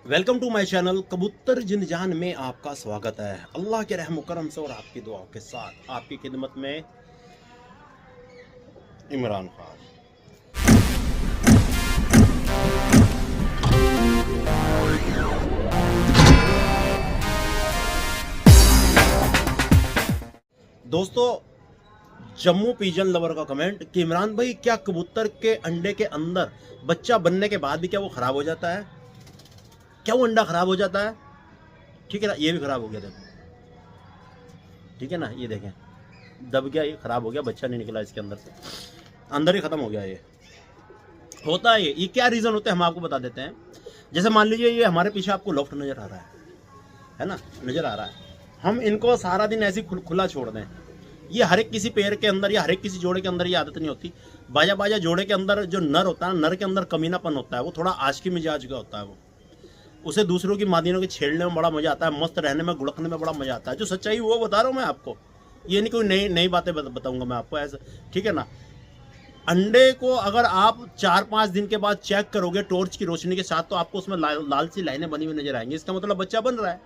Welcome to my channel कबूतर जिनजान में आपका स्वागत है। अल्लाह के रहम करम से और आपकी दुआओं के साथ आपकी खिदमत में इमरान खान। दोस्तों, जम्मू पिजन लवर का कमेंट कि इमरान भाई, क्या कबूतर के अंडे के अंदर बच्चा बनने के बाद भी क्या वो खराब हो जाता है? क्या वो अंडा खराब हो जाता है? ठीक है ना, ये भी खराब हो गया, देखो। ठीक है ना, ये देखें, दब गया, ये खराब हो गया, बच्चा नहीं निकला इसके अंदर से, अंदर ही खत्म हो गया। ये होता है। ये क्या रीज़न होते हैं हम आपको बता देते हैं। जैसे मान लीजिए ये हमारे पीछे आपको लॉफ्ट नज़र आ रहा है ना, नज़र आ रहा है। हम इनको सारा दिन ऐसे खुला छोड़ दें, ये हर एक किसी पेड़ के अंदर या हर एक किसी जोड़े के अंदर ये आदत नहीं होती। बाजा बाजा जोड़े के अंदर जो नर होता है, नर के अंदर कमीनापन होता है, वो थोड़ा आशिकी मिजाज का होता है। वो उसे दूसरों की मादिनों के छेड़ने में बड़ा मजा आता है, मस्त रहने में, गुड़कने में बड़ा मजा आता है। जो सच्चाई वो बता रहा हूँ मैं आपको, ये नहीं कोई नई नई बातें बताऊंगा मैं आपको ऐसा। ठीक है ना, अंडे को अगर आप 4-5 दिन के बाद चेक करोगे टॉर्च की रोशनी के साथ, तो आपको उसमें लाल सी लाइनें बनी हुई नजर आएंगी। इसका मतलब बच्चा बन रहा है।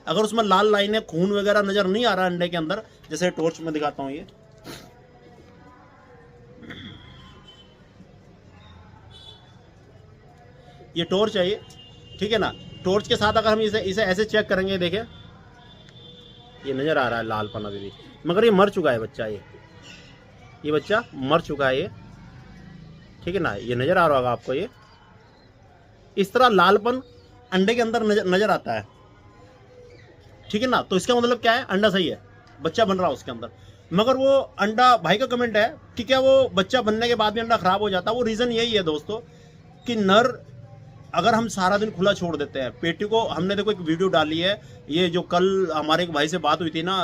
अगर उसमें लाल लाइनें, खून वगैरह नजर नहीं आ रहा अंडे के अंदर, जैसे टॉर्च में दिखाता हूँ, ये टॉर्च है ये। ठीक है ना, टॉर्च के साथ अगर हम इसे इसे ऐसे चेक करेंगे, देखें ये नजर आ रहा है लालपन अभी भी, मगर ये मर चुका है बच्चा। ये बच्चा मर चुका है ये। ठीक है ना, ये नजर आ रहा होगा आपको। ये इस तरह लालपन अंडे के अंदर नजर आता है। ठीक है ना, तो इसका मतलब क्या है? अंडा सही है, बच्चा बन रहा है उसके अंदर। मगर वो अंडा, भाई का कमेंट है कि क्या वो बच्चा बनने के बाद भी अंडा खराब हो जाता है? वो रीजन यही है दोस्तों कि नर अगर हम सारा दिन खुला छोड़ देते हैं, पेटी को, हमने देखो एक वीडियो डाली है, ये जो कल हमारे एक भाई से बात हुई थी ना,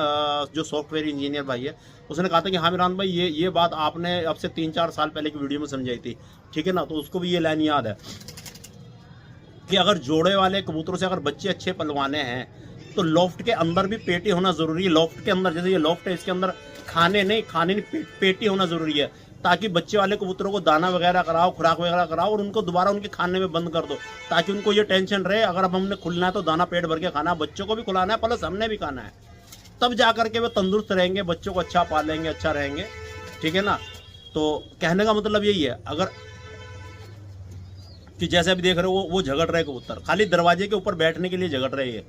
जो सॉफ्टवेयर इंजीनियर भाई है, उसने कहा था कि हाँ इमरान भाई, ये बात आपने अब से 3-4 साल पहले की वीडियो में समझाई थी। ठीक है ना, तो उसको भी ये लाइन याद है कि अगर जोड़े वाले कबूतरों से अगर बच्चे अच्छे पलवाने हैं, तो लॉफ्ट के अंदर भी पेटी होना जरूरी है। लॉफ्ट के अंदर, जैसे ये लॉफ्ट है, इसके अंदर खाने नहीं, पेटी होना जरूरी है, ताकि बच्चे वाले कबूतरों को दाना वगैरह कराओ, खुराक वगैरह कराओ, और उनको दोबारा उनके खाने में बंद कर दो, ताकि उनको ये टेंशन रहे अगर अब हमने खुलना है तो दाना पेट भर के खाना है, बच्चों को भी खिलाना है, प्लस हमने भी खाना है। तब जा करके वे तंदुरुस्त रहेंगे, बच्चों को अच्छा पालेंगे, अच्छा रहेंगे। ठीक है ना, तो कहने का मतलब यही है। अगर कि जैसे अभी देख रहे हो, वो झगड़ रहे कबूतर, खाली दरवाजे के ऊपर बैठने के लिए झगड़ रहे हैं।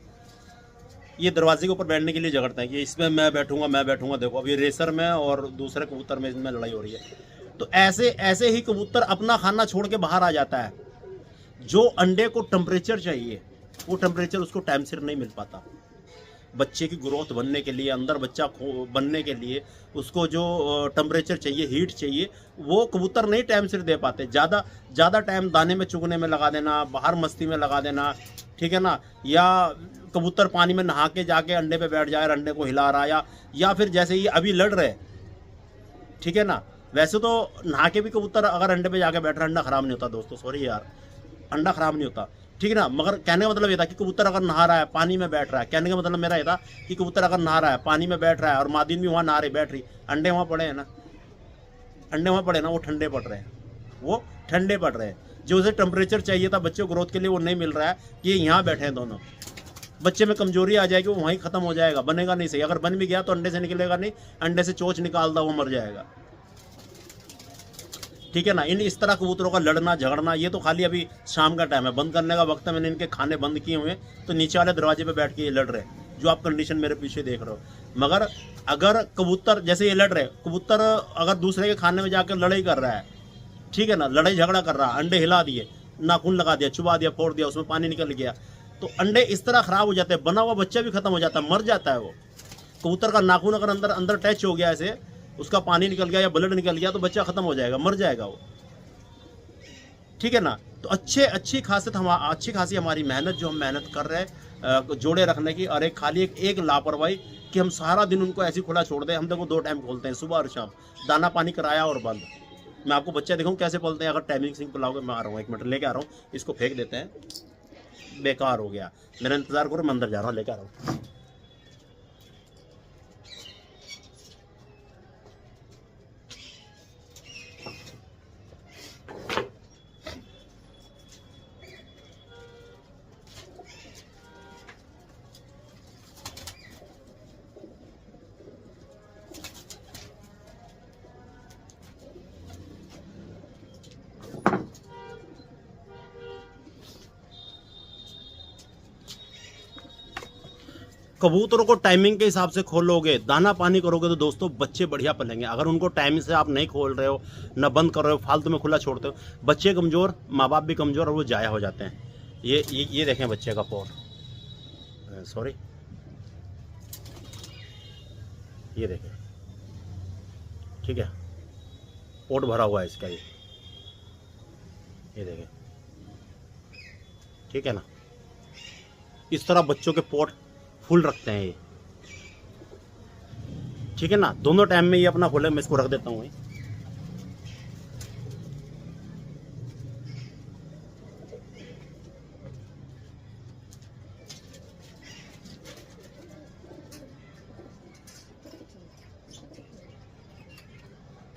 ये दरवाजे के ऊपर बैठने के लिए झगड़ते हैं कि इसमें मैं बैठूंगा, मैं बैठूंगा। देखो अभी रेसर में और दूसरे कबूतर में इसमें लड़ाई हो रही है। तो ऐसे ऐसे ही कबूतर अपना खाना छोड़ के बाहर आ जाता है। जो अंडे को टेम्परेचर चाहिए, वो टेम्परेचर उसको टाइम सिर नहीं मिल पाता। बच्चे की ग्रोथ बनने के लिए, अंदर बच्चा बनने के लिए, उसको जो टेम्परेचर चाहिए, हीट चाहिए, वो कबूतर नहीं टाइम सिर दे पाते। ज़्यादा टाइम दाने में चुगने में लगा देना, बाहर मस्ती में लगा देना। ठीक है ना, या कबूतर पानी में नहा के जाके अंडे पे बैठ जाए, अंडे को हिला रहा, या फिर जैसे ये अभी लड़ रहे। ठीक है ना, वैसे तो नहा के भी कबूतर अगर अंडे पे जाके बैठ रहा है, अंडा खराब नहीं होता दोस्तों, सॉरी यार, अंडा खराब नहीं होता। ठीक है ना, मगर कहने का मतलब ये था कि कबूतर अगर नहा रहा है, पानी में बैठ रहा है, कहने का मतलब मेरा ये था कि कबूतर अगर नहा रहा है, पानी में बैठ रहा है, और मादिन भी वहाँ नहा रही, बैठ रही, अंडे वहाँ पड़े हैं ना, अंडे वहाँ पड़े ना, वो ठंडे पड़ रहे हैं, वो ठंडे पड़ रहे हैं। जो उसे टेम्परेचर चाहिए था बच्चे ग्रोथ के लिए, वो नहीं मिल रहा है, कि यहाँ बैठे हैं दोनों। बच्चे में कमजोरी आ जाएगी, वो वहीं खत्म हो जाएगा, बनेगा नहीं सही। अगर बन भी गया तो अंडे से निकलेगा नहीं, अंडे से चोंच निकालता वो मर जाएगा। ठीक है ना, इस तरह कबूतरों का लड़ना झगड़ना, ये तो खाली अभी शाम का टाइम है, बंद करने का वक्त है, मैंने इनके खाने बंद किए हुए हैं, तो नीचे वाले दरवाजे पे बैठ के ये लड़ रहे हैं, जो आप कंडीशन मेरे पीछे देख रहे हो। मगर अगर कबूतर जैसे ये लड़ रहे, कबूतर अगर दूसरे के खाने में जाकर लड़ाई कर रहा है, ठीक है ना, लड़ाई झगड़ा कर रहा, अंडे हिला दिए, नाखून लगा दिया, चुबा दिया, फोड़ दिया, उसमें पानी निकल गया, तो अंडे इस तरह खराब हो जाते हैं, बना हुआ बच्चा भी खत्म हो जाता है, मर जाता है वो। कबूतर का नाखून अगर अंदर अंदर टच हो गया, ऐसे उसका पानी निकल गया या ब्लड निकल गया, तो बच्चा खत्म हो जाएगा, मर जाएगा वो। ठीक है ना, तो अच्छी खासी हमारी मेहनत, जो हम मेहनत कर रहे हैं जोड़े रखने की, और एक खाली एक लापरवाही कि हम सारा दिन उनको ऐसे खुला छोड़ दें। हम देखो 2 टाइम खोलते हैं, सुबह और शाम, दाना पानी कराया और बंद। मैं आपको बच्चा दिखाऊं कैसे बोलते हैं। अगर टाइमिंग सिंह पिलाओगे, मैं आ रहा हूँ, 1 मिनट लेके आ रहा हूँ, इसको फेंक देते हैं, बेकार हो गया, मेरा इंतजार करो, मैं अंदर जा रहा हूँ, लेके आ रहा हूँ। कबूतरों को टाइमिंग के हिसाब से खोलोगे, दाना पानी करोगे तो दोस्तों बच्चे बढ़िया पलेंगे। अगर उनको टाइम से आप नहीं खोल रहे हो, न बंद कर रहे हो, फालतू में खुला छोड़ते हो, बच्चे कमज़ोर, माँ बाप भी कमज़ोर और वो जाया हो जाते हैं। ये देखें बच्चे का पोट, सॉरी, ये देखें, ठीक है, पोट भरा हुआ है इसका, ये देखें, ठीक है ना। इस तरह बच्चों के पोट फुल रखते हैं ये, ठीक है ना। दोनों टाइम में ये अपना खोले, मैं इसको रख देता हूँ।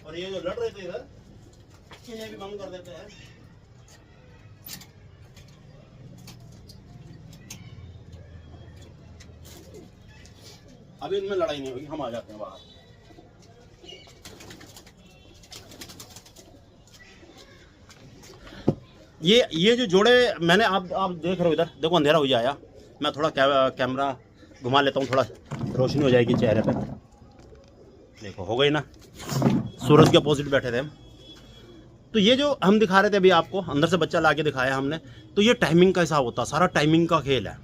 और ये जो लड़ रहे थे इधर, इन्हें भी बंद कर देते हैं। अभी इनमें लड़ाई नहीं होगी, हम आ जाते हैं बाहर। ये जो जोड़े मैंने आप देख रहे हो इधर, देखो अंधेरा हो जाएगा, मैं थोड़ा कैमरा घुमा लेता हूँ, थोड़ा रोशनी हो जाएगी चेहरे पे। देखो हो गई ना, सूरज के अपोजिट बैठे थे हम। तो ये जो हम दिखा रहे थे अभी आपको, अंदर से बच्चा ला के दिखाया हमने, तो ये टाइमिंग का हिसाब होता है, सारा टाइमिंग का खेल है।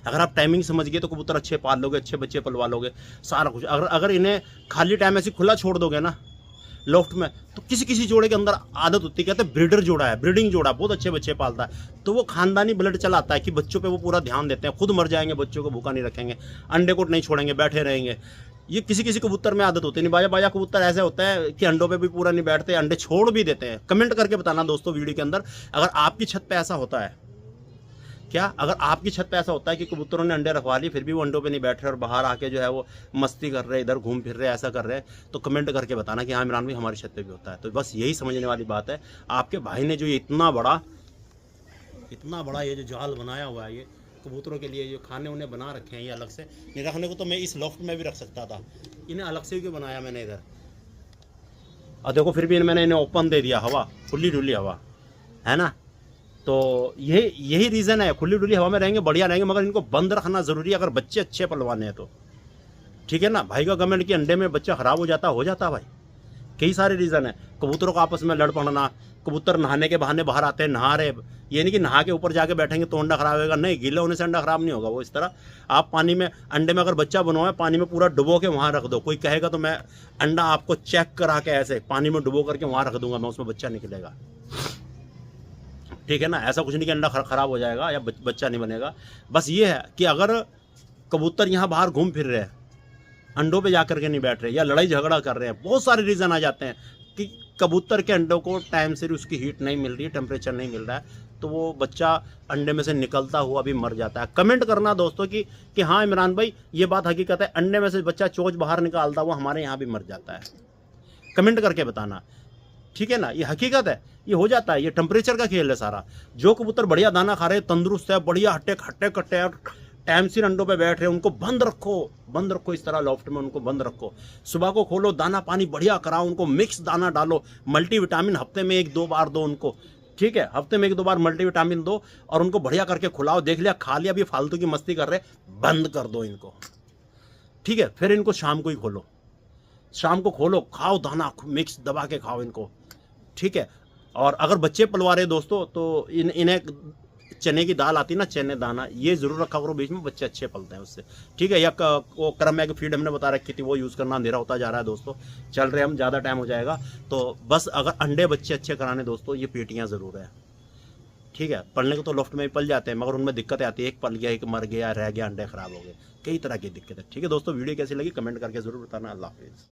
अगर आप टाइमिंग समझ गए तो कबूतर अच्छे पाल लोगे, अच्छे बच्चे पलवा लोगे, सारा कुछ। अगर इन्हें खाली टाइम ऐसे खुला छोड़ दोगे ना लॉफ्ट में, तो किसी जोड़े के अंदर आदत होती है, कहते हैं ब्रीडर जोड़ा है, ब्रीडिंग जोड़ा, बहुत अच्छे बच्चे पालता है, तो वो खानदानी ब्लड चलाता है कि बच्चों पे वो पूरा ध्यान देते हैं, खुद मर जाएंगे, बच्चों को भूखा नहीं रखेंगे, अंडे को नहीं छोड़ेंगे, बैठे रहेंगे। ये किसी कबूतर में आदत होती है। नहीं, बाजा कबूतर ऐसे होता है कि अंडों पे भी पूरा नहीं बैठते, अंडे छोड़ भी देते हैं। कमेंट करके बताना दोस्तों वीडियो के अंदर, अगर आपकी छत पे ऐसा होता है क्या, अगर आपकी छत पे ऐसा होता है कि कबूतरों ने अंडे रखवा लिए फिर भी वो अंडों पे नहीं बैठ रहे और बाहर आके जो है वो मस्ती कर रहे, इधर घूम फिर रहे, ऐसा कर रहे हैं, तो कमेंट करके बताना कि हाँ इमरान भाई हमारी छत पे भी होता है। तो बस यही समझने वाली बात है। आपके भाई ने जो ये इतना बड़ा ये जो जाल बनाया हुआ है, ये कबूतरों के लिए जो खाने उन्हें बना रखे हैं, ये अलग से नहीं रखने को तो मैं इस लॉफ्ट में भी रख सकता था, इन्हें अलग से क्यों बनाया मैंने इधर। और देखो फिर भी मैंने इन्हें ओपन दे दिया, हवा, खुली डुली हवा है ना। तो यही रीज़न है, खुली डुली हवा में रहेंगे, बढ़िया रहेंगे, मगर इनको बंद रखना ज़रूरी है अगर बच्चे अच्छे पलवाने हैं तो, ठीक है ना। भाई का कमेंट कि अंडे में बच्चा ख़राब हो जाता भाई, कई सारे रीज़न है। कबूतरों का आपस में लड़ पड़ना, कबूतर नहाने के बहाने बाहर आते हैं, नहा रहे, ये नहीं कि नहा के ऊपर जाके बैठेंगे तो अंडा खराब होगा, नहीं, गीले होने से अंडा खराब नहीं होगा। वो इस तरह आप पानी में, अंडे में अगर बच्चा बनवाए पानी में पूरा डुबो के वहाँ रख दो। कोई कहेगा तो मैं अंडा आपको चेक करा के ऐसे पानी में डुबो करके वहाँ रख दूंगा मैं, उसमें बच्चा निकलेगा, ठीक है ना। ऐसा कुछ नहीं कि अंडा खराब हो जाएगा या बच्चा नहीं बनेगा। बस ये है कि अगर कबूतर यहाँ बाहर घूम फिर रहे हैं, अंडों पे जाकर के नहीं बैठ रहे या लड़ाई झगड़ा कर रहे हैं, बहुत सारे रीज़न आ जाते हैं कि कबूतर के अंडों को टाइम से उसकी हीट नहीं मिल रही है, टेम्परेचर नहीं मिल रहा है, तो वो बच्चा अंडे में से निकलता हुआ भी मर जाता है। कमेंट करना दोस्तों कि हाँ इमरान भाई ये बात हकीकत है, अंडे में से बच्चा चोंच बाहर निकालता हुआ हमारे यहाँ भी मर जाता है। कमेंट करके बताना, ठीक है ना। ये हकीकत है, ये हो जाता है, ये टेम्परेचर का खेल है सारा। जो कबूतर बढ़िया दाना खा रहे, तंदुरुस्त है, बढ़िया हट्टे कट्टे और टाइम से अंडों पे बैठ रहे, उनको बंद रखो इस तरह लॉफ्ट में, उनको बंद रखो। सुबह को खोलो, दाना पानी बढ़िया कराओ, उनको मिक्स दाना डालो, मल्टीविटामिन हफ्ते में 1-2 बार दो उनको, ठीक है, हफ्ते में 1-2 बार मल्टीविटामिन दो और उनको बढ़िया करके खुलाओ। देख लिया खा लिया, अभी फालतू की मस्ती कर रहे, बंद कर दो इनको, ठीक है। फिर इनको शाम को ही खोलो, शाम को खोलो, खाओ दाना मिक्स दबा के खाओ इनको, ठीक है। और अगर बच्चे पलवा रहे दोस्तों तो इन्हें चने की दाल आती है ना, चने दाना, ये जरूर रखा करो बीच में, बच्चे अच्छे पलते हैं उससे, ठीक है। या वो क्रम की फीड हमने बता रखी थी, वो यूज़ करना। अंधेरा होता जा रहा है दोस्तों, चल रहे हम, ज़्यादा टाइम हो जाएगा, तो बस अगर अंडे बच्चे अच्छे कराने दोस्तों, ये पेटियाँ ज़रूर है, ठीक है। पलने को तो लॉफ्ट में ही पल जाते हैं, मगर उनमें दिक्कतें आती है, एक पल गया, एक मर गया, रह गया, अंडे खराब हो गए, कई तरह की दिक्कत है, ठीक है दोस्तों। वीडियो कैसी लगी कमेंट करके ज़रूर बताना। अल्लाह हाफिज़।